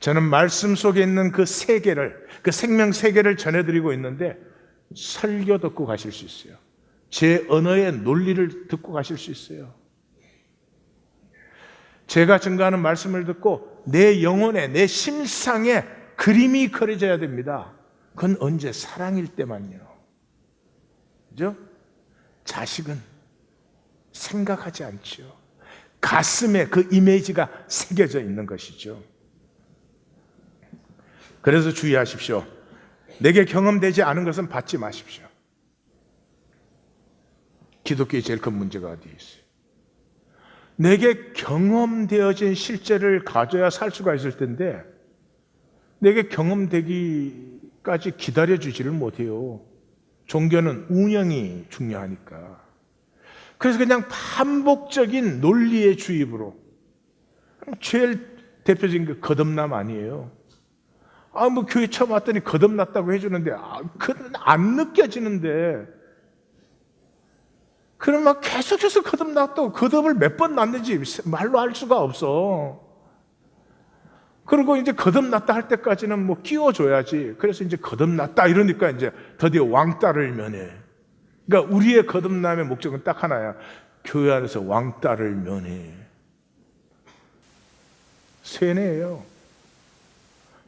저는 말씀 속에 있는 그 세계를, 그 생명 세계를 전해드리고 있는데 설교 듣고 가실 수 있어요. 제 언어의 논리를 듣고 가실 수 있어요. 제가 증거하는 말씀을 듣고 내 영혼에, 내 심상에 그림이 그려져야 됩니다. 그건 언제? 사랑일 때만요. 그죠? 자식은 생각하지 않죠. 가슴에 그 이미지가 새겨져 있는 것이죠. 그래서 주의하십시오. 내게 경험되지 않은 것은 받지 마십시오. 기독교의 제일 큰 문제가 어디에 있어요? 내게 경험되어진 실제를 가져야 살 수가 있을 텐데 내게 경험되기까지 기다려주지를 못해요. 종교는 운영이 중요하니까. 그래서 그냥 반복적인 논리의 주입으로, 제일 대표적인 게 거듭남 아니에요. 뭐 교회 처음 왔더니 거듭났다고 해주는데 그건 안 느껴지는데, 그럼 막 계속해서 거듭났다고, 거듭을 몇 번 났는지 말로 알 수가 없어. 그리고 이제 거듭났다 할 때까지는 뭐 끼워줘야지. 그래서 이제 거듭났다 이러니까 이제 드디어 왕따를 면해. 그러니까 우리의 거듭남의 목적은 딱 하나야. 교회 안에서 왕따를 면해. 세뇌예요.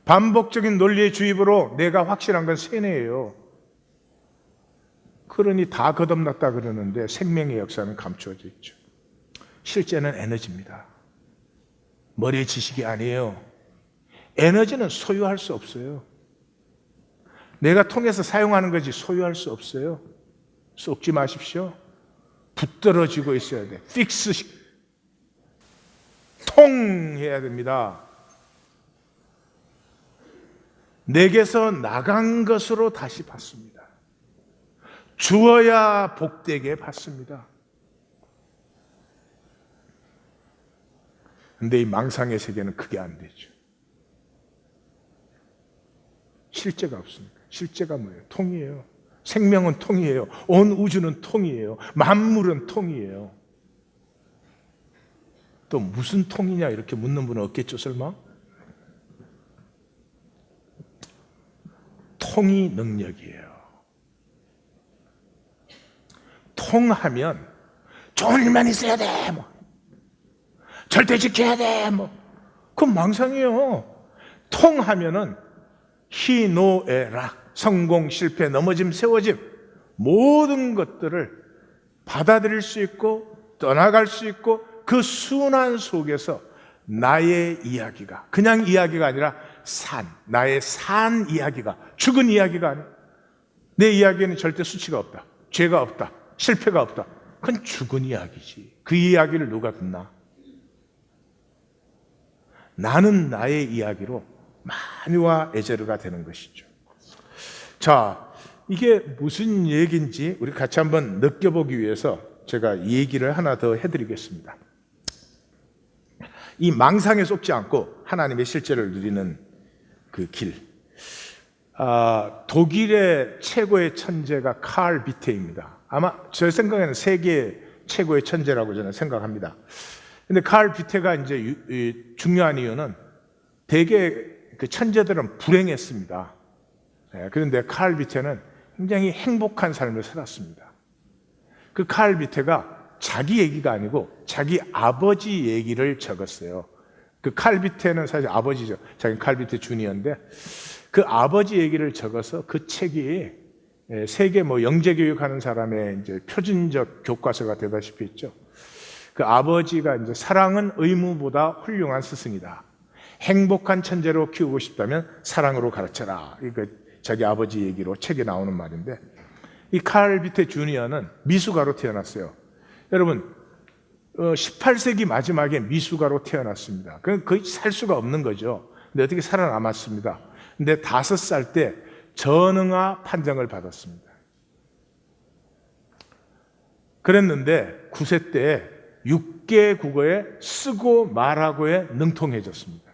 반복적인 논리의 주입으로 내가 확실한 건 세뇌예요. 그러니 다 거듭났다 그러는데 생명의 역사는 감추어져 있죠. 실제는 에너지입니다. 머리의 지식이 아니에요. 에너지는 소유할 수 없어요. 내가 통해서 사용하는 거지 소유할 수 없어요. 쏟지 마십시오. 붙들어지고 있어야 돼. 픽스, 통해야 됩니다. 내게서 나간 것으로 다시 받습니다. 주어야 복되게 받습니다. 근데 이 망상의 세계는 그게 안 되죠. 실제가 없습니다. 실제가 뭐예요? 통이에요. 생명은 통이에요. 온 우주는 통이에요. 만물은 통이에요. 또 무슨 통이냐 이렇게 묻는 분은 없겠죠, 설마? 통이 능력이에요. 통하면 좋은 일만 있어야 돼, 뭐. 절대 지켜야 돼, 뭐. 그건 망상이에요. 통하면은 희노애락, 성공, 실패, 넘어짐, 세워짐, 모든 것들을 받아들일 수 있고 떠나갈 수 있고, 그 순환 속에서 나의 이야기가, 그냥 이야기가 아니라 나의 산 이야기가, 죽은 이야기가 아니야. 내 이야기에는 절대 수치가 없다, 죄가 없다, 실패가 없다. 그건 죽은 이야기지. 그 이야기를 누가 듣나? 나는 나의 이야기로 만유와 에제르가 되는 것이죠. 자, 이게 무슨 얘기인지 우리 같이 한번 느껴보기 위해서 제가 얘기를 하나 더 해드리겠습니다. 이 망상에 속지 않고 하나님의 실제를 누리는 그 길. 독일의 최고의 천재가 칼 비테입니다. 아마 제 생각에는 세계 최고의 천재라고 저는 생각합니다. 근데 칼 비테가 이제 중요한 이유는 대개 그 천재들은 불행했습니다. 그런데 칼 비테는 굉장히 행복한 삶을 살았습니다. 그 칼 비테가 자기 얘기가 아니고 자기 아버지 얘기를 적었어요. 그 칼 비테는 사실 아버지죠. 자기 칼 비테 주니어인데 그 아버지 얘기를 적어서 그 책이 세계 영재 교육하는 사람의 이제 표준적 교과서가 되다시피 했죠. 그 아버지가 이제 사랑은 의무보다 훌륭한 스승이다. 행복한 천재로 키우고 싶다면 사랑으로 가르쳐라. 이거 자기 아버지 얘기로 책에 나오는 말인데, 이 칼 비테 주니어는 미숙아로 태어났어요. 여러분, 18세기 마지막에 미숙아로 태어났습니다. 그건 거의 살 수가 없는 거죠. 근데 어떻게 살아남았습니다. 근데 5살 때 전응아 판정을 받았습니다. 그랬는데 9세 때 6개 국어에 쓰고 말하고에 능통해졌습니다.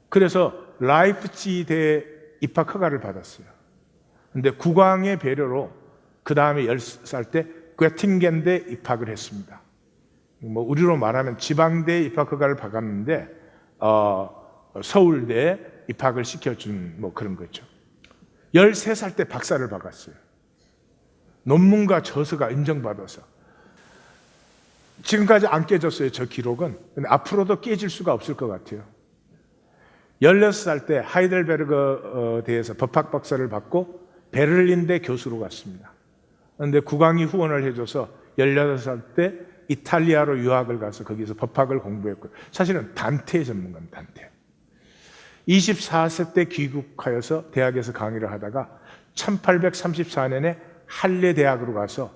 그래서 라이프치히대 입학 허가를 받았어요. 근데 국왕의 배려로 그 다음에 10살 때 괴팅겐대 입학을 했습니다. 우리로 말하면 지방대 입학 허가를 받았는데 서울대에 입학을 시켜준 그런 거죠. 13살 때 박사를 받았어요. 논문과 저서가 인정받아서. 지금까지 안 깨졌어요, 저 기록은. 근데 앞으로도 깨질 수가 없을 것 같아요. 16살 때 하이델베르그 대에서 법학 박사를 받고 베를린대 교수로 갔습니다. 그런데 국왕이 후원을 해줘서 16살 때 이탈리아로 유학을 가서 거기서 법학을 공부했고, 사실은 단테 전문가입니다. 단테. 24세 때 귀국하여서 대학에서 강의를 하다가 1834년에 할레 대학으로 가서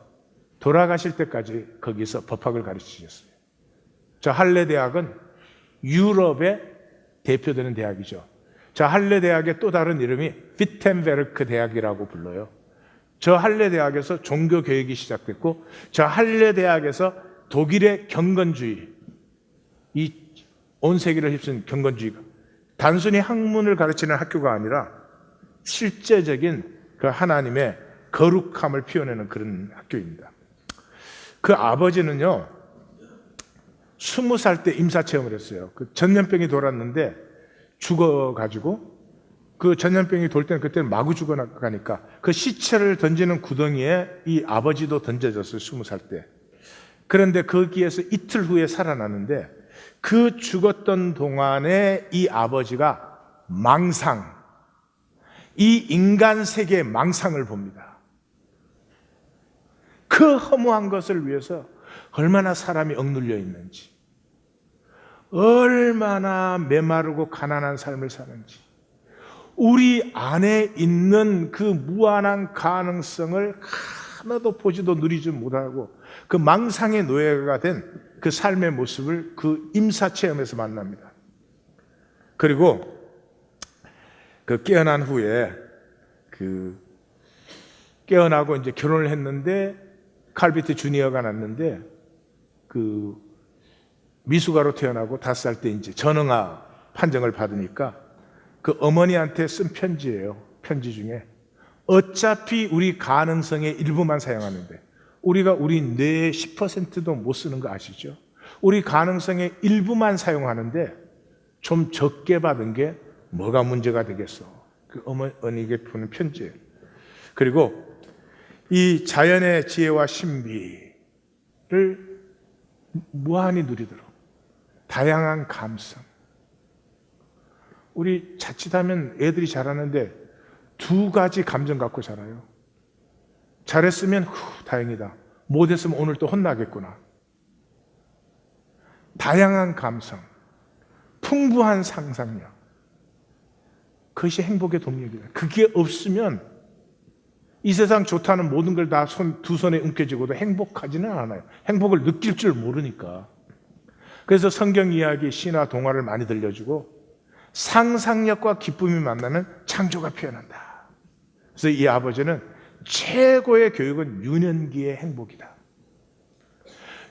돌아가실 때까지 거기서 법학을 가르치셨어요. 저 할레 대학은 유럽의 대표되는 대학이죠. 저 할레 대학의 또 다른 이름이 비텐베르크 대학이라고 불러요. 저 할레 대학에서 종교 교육이 시작됐고, 저 할레 대학에서 독일의 경건주의, 이 온 세계를 휩쓴 경건주의가 단순히 학문을 가르치는 학교가 아니라 실제적인 그 하나님의 거룩함을 피워내는 그런 학교입니다. 그 아버지는요, 20살 때 임사체험을 했어요. 그 전염병이 돌았는데 죽어가지고, 그 전염병이 돌 때는 그때는 마구 죽어가니까 그 시체를 던지는 구덩이에 이 아버지도 던져졌어요, 20살 때. 그런데 거기에서 이틀 후에 살아났는데, 그 죽었던 동안에 이 아버지가 망상, 이 인간 세계의 망상을 봅니다. 그 허무한 것을 위해서 얼마나 사람이 억눌려 있는지, 얼마나 메마르고 가난한 삶을 사는지, 우리 안에 있는 그 무한한 가능성을 하나도 보지도 누리지 못하고 그 망상의 노예가 된 그 삶의 모습을 그 임사체험에서 만납니다. 그리고 그 깨어난 후에 깨어나고 이제 결혼을 했는데 칼비트 주니어가 났는데, 그 미숙아로 태어나고 5살 때 이제 전응아 판정을 받으니까 그 어머니한테 쓴 편지예요. 편지 중에 어차피 우리 가능성의 일부만 사용하는데, 우리가 우리 뇌의 10%도 못 쓰는 거 아시죠? 우리 가능성의 일부만 사용하는데 좀 적게 받은 게 뭐가 문제가 되겠어? 그 어머니에게 보낸 편지예요. 그리고 이 자연의 지혜와 신비를 무한히 누리도록 다양한 감성. 우리 자칫하면 애들이 자라는데 2가지 감정 갖고 자라요. 잘했으면 다행이다. 못했으면 오늘 또 혼나겠구나. 다양한 감성, 풍부한 상상력. 그것이 행복의 동력이다. 그게 없으면 이 세상 좋다는 모든 걸 다 두 손에 움켜쥐고도 행복하지는 않아요. 행복을 느낄 줄 모르니까. 그래서 성경 이야기, 신화, 동화를 많이 들려주고 상상력과 기쁨이 만나는 창조가 피어난다. 그래서 이 아버지는 최고의 교육은 유년기의 행복이다.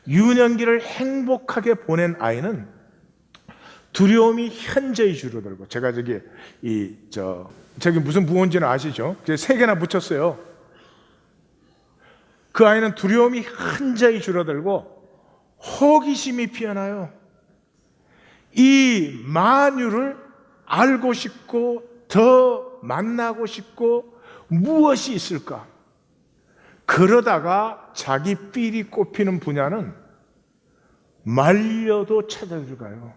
유년기를 행복하게 보낸 아이는 두려움이 현저히 줄어들고, 제가 저기 무슨 무언지는 아시죠? 3개나 붙였어요. 그 아이는 두려움이 현저히 줄어들고 호기심이 피어나요. 이 만유를 알고 싶고 더 만나고 싶고 무엇이 있을까? 그러다가 자기 삘이 꼽히는 분야는 말려도 찾아들어가요.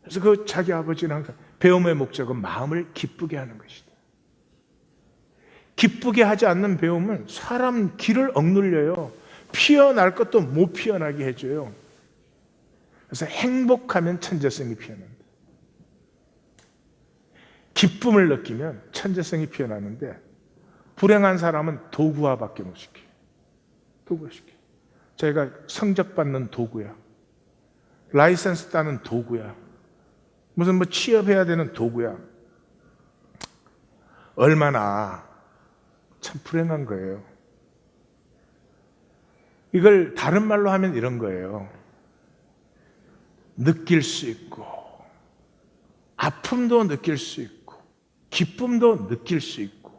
그래서 그 자기 아버지는 항상 배움의 목적은 마음을 기쁘게 하는 것이다. 기쁘게 하지 않는 배움은 사람 길을 억눌려요. 피어날 것도 못 피어나게 해줘요. 그래서 행복하면 천재성이 피어난다. 기쁨을 느끼면 천재성이 피어나는데, 불행한 사람은 도구화밖에 못 시켜요. 도구화시켜요. 저희가 성적 받는 도구야. 라이센스 따는 도구야. 무슨 취업해야 되는 도구야. 얼마나 참 불행한 거예요. 이걸 다른 말로 하면 이런 거예요. 느낄 수 있고, 아픔도 느낄 수 있고, 기쁨도 느낄 수 있고,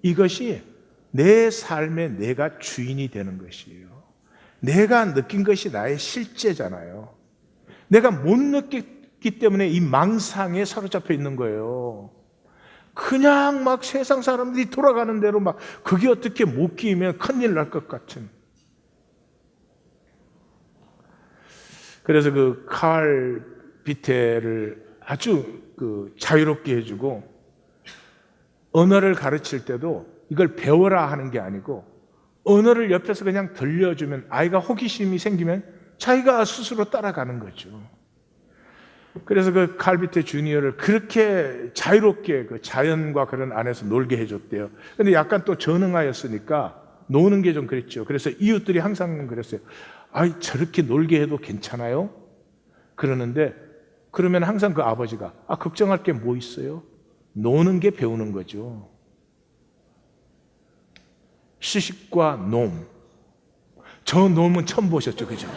이것이 내 삶의 내가 주인이 되는 것이에요. 내가 느낀 것이 나의 실제잖아요. 내가 못 느꼈기 때문에 이 망상에 사로잡혀 있는 거예요. 그냥 막 세상 사람들이 돌아가는 대로 막 그게 어떻게 못 끼면 큰일 날 것 같은. 그래서 그 칼 비테를 아주 자유롭게 해주고, 언어를 가르칠 때도 이걸 배워라 하는 게 아니고 언어를 옆에서 그냥 들려주면 아이가 호기심이 생기면 자기가 스스로 따라가는 거죠. 그래서 그 칼 비테 주니어를 그렇게 자유롭게 그 자연과 그런 안에서 놀게 해줬대요. 근데 약간 또 전응하였으니까 노는 게 좀 그랬죠. 그래서 이웃들이 항상 그랬어요. 아이, 저렇게 놀게 해도 괜찮아요? 그러는데, 그러면 항상 그 아버지가, 걱정할 게 뭐 있어요? 노는 게 배우는 거죠. 시식과 놈. 저 놈은 처음 보셨죠, 그죠?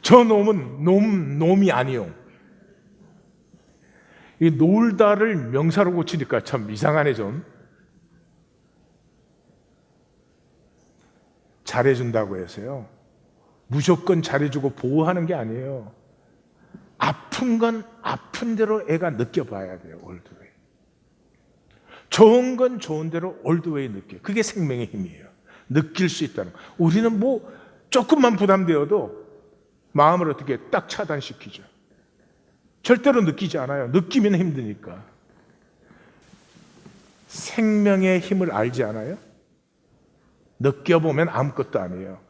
저 놈은 놈이 아니요. 이 놀다를 명사로 고치니까 참 이상하네, 좀. 잘해준다고 해서요, 무조건 잘해주고 보호하는 게 아니에요. 아픈 건 아픈 대로 애가 느껴봐야 돼요, 올드웨이. 좋은 건 좋은 대로 올드웨이 느껴요. 그게 생명의 힘이에요. 느낄 수 있다는 거. 우리는 뭐 조금만 부담되어도 마음을 어떻게 딱 차단시키죠. 절대로 느끼지 않아요. 느끼면 힘드니까. 생명의 힘을 알지 않아요? 느껴보면 아무것도 아니에요.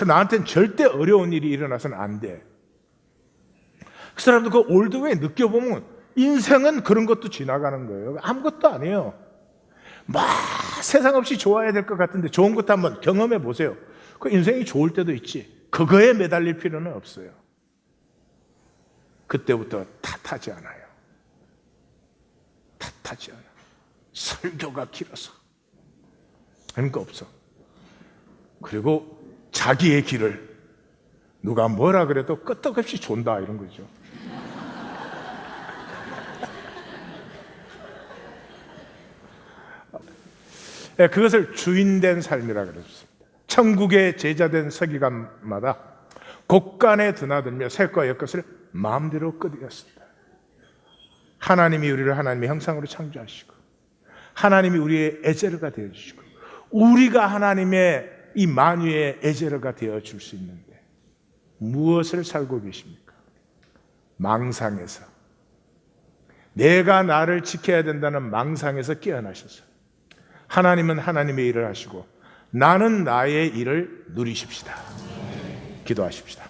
나한테는 절대 어려운 일이 일어나서는 안 돼. 그 사람도 그 올드웨이 느껴보면 인생은 그런 것도 지나가는 거예요. 아무것도 아니에요. 세상 없이 좋아야 될 것 같은데 좋은 것도 한번 경험해 보세요. 그 인생이 좋을 때도 있지. 그거에 매달릴 필요는 없어요. 그때부터 탓하지 않아요. 탓하지 않아요. 설교가 길어서 그런 거 없어. 그리고 자기의 길을 누가 뭐라 그래도 끄떡없이 존다, 이런 거죠. 그것을 주인된 삶이라 그랬습니다. 천국의 제자된 서기관마다 곳간에 드나들며 셋과 엿것을 마음대로 끄드렸습니다. 하나님이 우리를 하나님의 형상으로 창조하시고, 하나님이 우리의 에제르가 되어주시고, 우리가 하나님의 이 만유의 에제르가 되어줄 수 있는데 무엇을 살고 계십니까? 망상에서, 내가 나를 지켜야 된다는 망상에서 깨어나셔서 하나님은 하나님의 일을 하시고 나는 나의 일을 누리십시다. 기도하십시다.